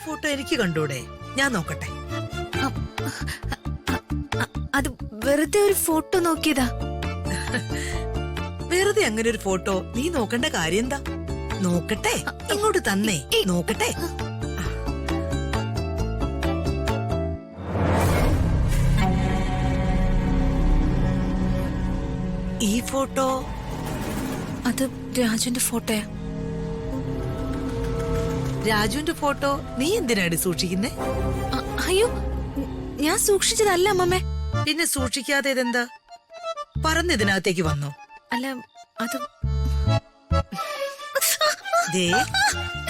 Photo എനിക്ക് കണ്ടൂടെ? ഞാൻ നോക്കട്ടെ. അത് വെറുതെ ഒരു ഫോട്ടോ നോക്കിയതാ. വെറുതെ അങ്ങനെ ഒരു ഫോട്ടോ നീ നോക്കേണ്ട കാര്യം എന്താ? നോക്കട്ടെ, ഇങ്ങോട്ട് തന്നേ, നോക്കട്ടെ. ഈ ഫോട്ടോ അത് രാജുവിന്റെ ഫോട്ടോയാ. രാജുവിന്റെ ഫോട്ടോ നീ എന്തിനാടി സൂക്ഷിക്കുന്നേ? അയ്യോ, ഞാൻ സൂക്ഷിച്ചതല്ല അമ്മമ്മേ. പിന്നെ സൂക്ഷിക്കാതെ ഇതെന്താ? പറന്നിതിനകത്തേക്ക് വന്നോ? അല്ല, അത് ദേ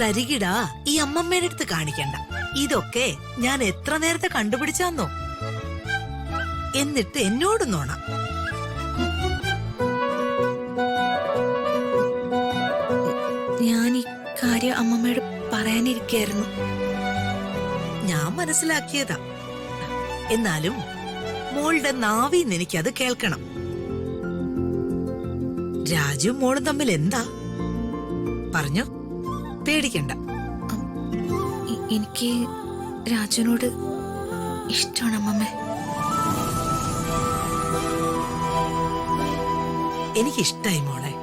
തരികിടാ, ഈ അമ്മമ്മേടെ അടുത്ത് കാണിക്കണ്ട. ഇതൊക്കെ ഞാൻ എത്ര നേരത്തെ കണ്ടുപിടിച്ചാന്നോ? എന്നിട്ട് എന്നോട് നോണ. ഞാൻ ഈ കാര്യം അമ്മമ്മയോട് പറയാനിരിക്കായിരുന്നു. ഞാൻ മനസ്സിലാക്കിയതാ. എന്നാലും മോളുടെ നാവിന്ന് എനിക്കത് കേൾക്കണം. രാജുവും മോളും തമ്മിൽ എന്താ? പറഞ്ഞോ, പേടിക്കണ്ട. എനിക്ക് രാജുവിനോട് ഇഷ്ടമാണ് അമ്മമ്മേ. എനിക്കിഷ്ടായി മോളെ.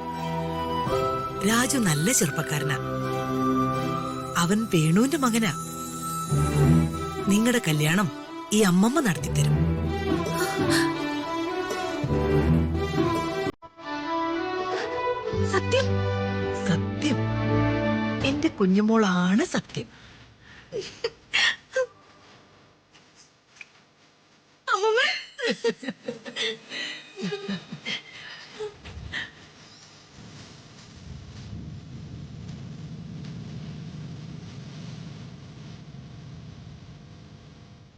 രാജു നല്ല ചെറുപ്പക്കാരനാ. അവൻ വേണുവിന്റെ മകനാ. നിങ്ങളുടെ കല്യാണം ഈ അമ്മമ്മ നടത്തിത്തരും. സത്യം, സത്യം. എന്റെ കുഞ്ഞുമോളാണ് സത്യം. അമ്മമ്മ